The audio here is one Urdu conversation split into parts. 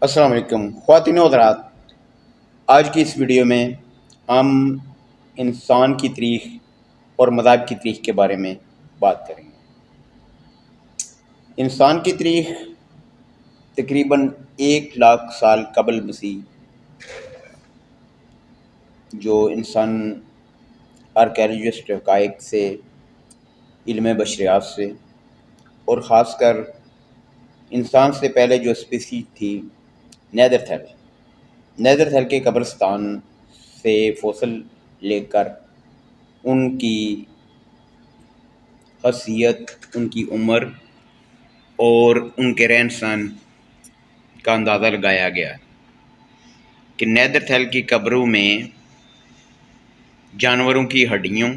السلام علیکم خواتین و حضرات، آج کی اس ویڈیو میں ہم انسان کی تاریخ اور مذاہب کی تاریخ کے بارے میں بات کریں گے۔ انسان کی تاریخ تقریباً 1 لاکھ سال قبل مسیح، جو انسان آرکیالوجسٹ حقائق سے، علم بشریات سے، اور خاص کر انسان سے پہلے جو اسپیسی تھی نیدرتھل کے قبرستان سے فوسل لے کر ان کی خاصیت، ان کی عمر اور ان کے رہن سہن کا اندازہ لگایا گیا کہ نیدرتھل کی قبروں میں جانوروں کی ہڈیوں،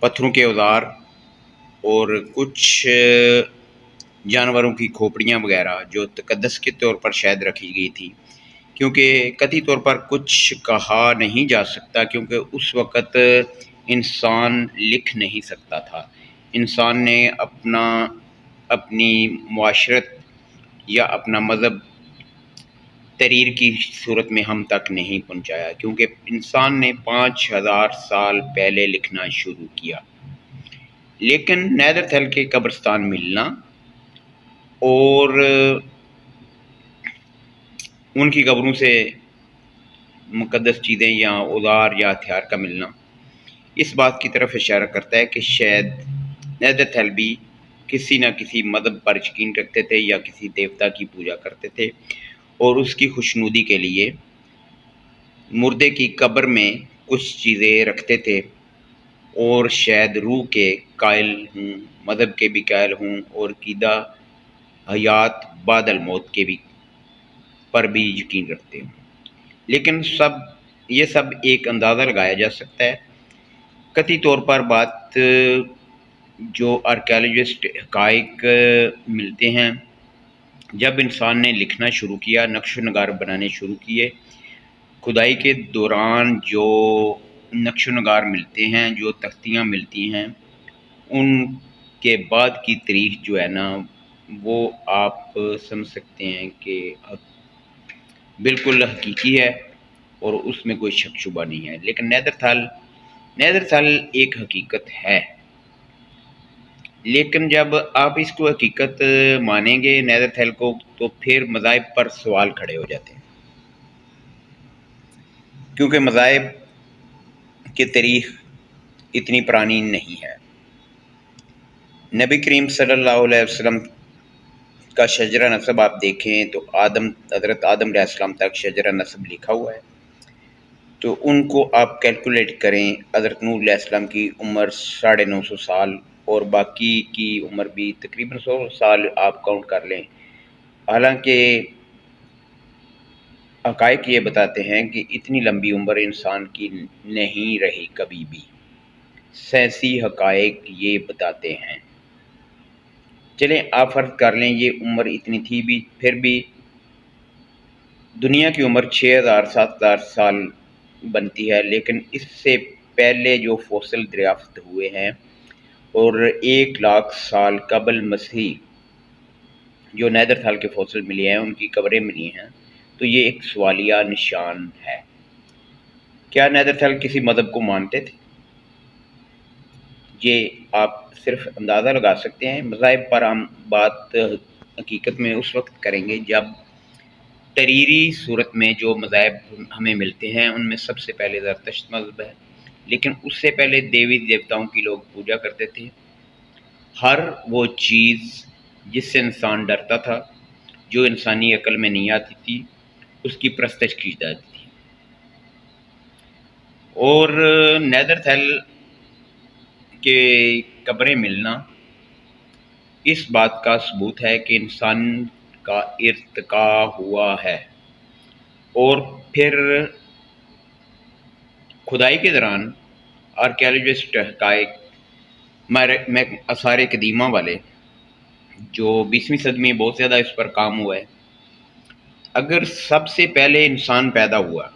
پتھروں کے اوزار اور کچھ جانوروں کی کھوپڑیاں وغیرہ جو تقدس کے طور پر شاید رکھی گئی تھی، کیونکہ قطعی طور پر کچھ کہا نہیں جا سکتا، کیونکہ اس وقت انسان لکھ نہیں سکتا تھا۔ انسان نے اپنی معاشرت یا اپنا مذہب تحریر کی صورت میں ہم تک نہیں پہنچایا، کیونکہ انسان نے 5000 سال پہلے لکھنا شروع کیا۔ لیکن نیدرتھل کے قبرستان ملنا اور ان کی قبروں سے مقدس چیزیں یا اوزار یا ہتھیار کا ملنا اس بات کی طرف اشارہ کرتا ہے کہ شاید نیدرتھل بھی کسی نہ کسی مذہب پر یقین رکھتے تھے یا کسی دیوتا کی پوجا کرتے تھے، اور اس کی خوشنودی کے لیے مردے کی قبر میں کچھ چیزیں رکھتے تھے، اور شاید روح کے قائل ہوں، مذہب کے بھی قائل ہوں، اور عقیدہ حیات بعد الموت کے بھی پر بھی یقین رکھتے ہوں۔ لیکن یہ سب ایک اندازہ لگایا جا سکتا ہے۔ قطعی طور پر بات جو آرکیالوجسٹ حقائق ملتے ہیں، جب انسان نے لکھنا شروع کیا، نقش و نگار بنانے شروع کیے، کھدائی کے دوران جو نقش و نگار ملتے ہیں، جو تختیاں ملتی ہیں، ان کے بعد کی تاریخ جو ہے نا، وہ آپ سمجھ سکتے ہیں کہ بالکل حقیقی ہے اور اس میں کوئی شک شبہ نہیں ہے۔ لیکن نیدرتھل ایک حقیقت ہے، لیکن جب آپ اس کو حقیقت مانیں گے نیدرتھل کو، تو پھر مذاہب پر سوال کھڑے ہو جاتے ہیں، کیونکہ مذاہب کی تاریخ اتنی پرانی نہیں ہے۔ نبی کریم صلی اللہ علیہ وسلم کا شجرہ نسب آپ دیکھیں تو حضرت آدم علیہ السلام تک شجرہ نسب لکھا ہوا ہے، تو ان کو آپ کیلکولیٹ کریں۔ حضرت نوح علیہ السلام کی عمر 950 سال، اور باقی کی عمر بھی تقریباً 100 سال آپ کاؤنٹ کر لیں۔ حالانکہ حقائق یہ بتاتے ہیں کہ اتنی لمبی عمر انسان کی نہیں رہی کبھی بھی، سائنسی حقائق یہ بتاتے ہیں۔ چلیں آپ فرض کر لیں یہ عمر اتنی تھی بھی، پھر بھی دنیا کی عمر 6000 7000 سال بنتی ہے، لیکن اس سے پہلے جو فوسل دریافت ہوئے ہیں اور 1 لاکھ سال قبل مسیح جو نیدرتھل کے فوسل ملے ہیں، ان کی قبریں ملی ہیں، تو یہ ایک سوالیہ نشان ہے۔ کیا نیدرتھل کسی مذہب کو مانتے تھے؟ یہ آپ صرف اندازہ لگا سکتے ہیں۔ مذاہب پر ہم بات حقیقت میں اس وقت کریں گے جب تحریری صورت میں جو مذاہب ہمیں ملتے ہیں ان میں سب سے پہلے زرتشت مذہب ہے، لیکن اس سے پہلے دیوی دیوتاؤں کی لوگ پوجا کرتے تھے۔ ہر وہ چیز جس سے انسان ڈرتا تھا، جو انسانی عقل میں نہیں آتی تھی، اس کی پرستش کی جاتی تھی۔ اور نیدرتھل کے قبریں ملنا اس بات کا ثبوت ہے کہ انسان کا ارتقاء ہوا ہے، اور پھر کھدائی کے دوران آرکیالوجسٹ حقائق میں آثار قدیمہ والے جو 20ویں صدی میں بہت زیادہ اس پر کام ہوا ہے، اگر سب سے پہلے انسان پیدا ہوا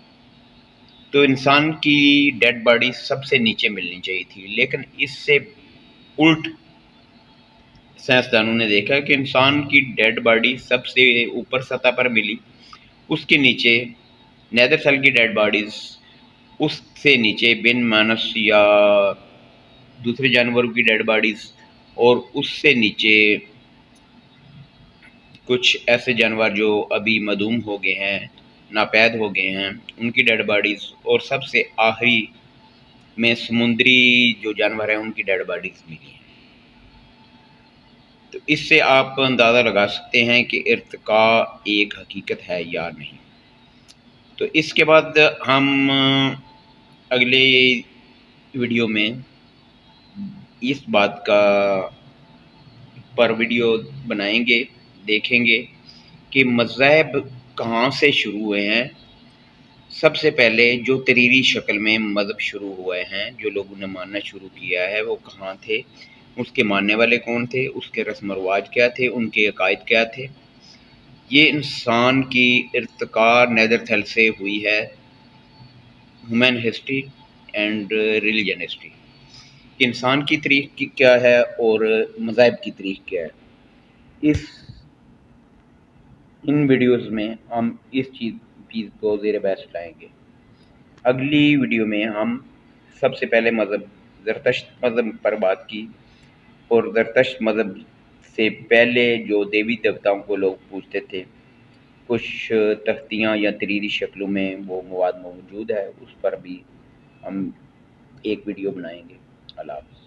تو انسان کی ڈیڈ باڈی سب سے نیچے ملنی چاہیے تھی، لیکن اس سے الٹ سائنسدانوں نے دیکھا کہ انسان کی ڈیڈ باڈی سب سے اوپر سطح پر ملی، اس کے نیچے نیدر سیل کی ڈیڈ باڈیز، اس سے نیچے بن مانس یا دوسرے جانوروں کی ڈیڈ باڈیز، اور اس سے نیچے کچھ ایسے جانور جو ابھی معدوم ہو گئے ہیں، ناپید ہو گئے ہیں، ان کی ڈیڈ باڈیز، اور سب سے آخری میں سمندری جو جانور ہیں ان کی ڈیڈ باڈیز ملی ہیں۔ تو اس سے آپ اندازہ لگا سکتے ہیں کہ ارتقاء ایک حقیقت ہے یا نہیں۔ تو اس کے بعد ہم اگلے ویڈیو میں اس بات کا پر ویڈیو بنائیں گے، دیکھیں گے کہ مذاہب کہاں سے شروع ہوئے ہیں۔ سب سے پہلے جو تحریری شکل میں مذہب شروع ہوئے ہیں، جو لوگوں نے ماننا شروع کیا ہے، وہ کہاں تھے، اس کے ماننے والے کون تھے، اس کے رسم و رواج کیا تھے، ان کے عقائد کیا تھے۔ یہ انسان کی ارتقاء نیدرتھل سے ہوئی ہے، human history and religion history. انسان کی تاریخ کی کیا ہے اور مذاہب کی تاریخ کیا ہے۔ ان ویڈیوز میں ہم اس چیز کو زیر بحث لائیں گے۔ اگلی ویڈیو میں ہم سب سے پہلے مذہب زرتشت مذہب پر بات کی، اور زرتشت مذہب سے پہلے جو دیوی دیوتاؤں کو لوگ پوجتے تھے، کچھ تختیاں یا تحریری شکلوں میں وہ مواد موجود ہے، اس پر بھی ہم ایک ویڈیو بنائیں گے۔ اللہ حافظ۔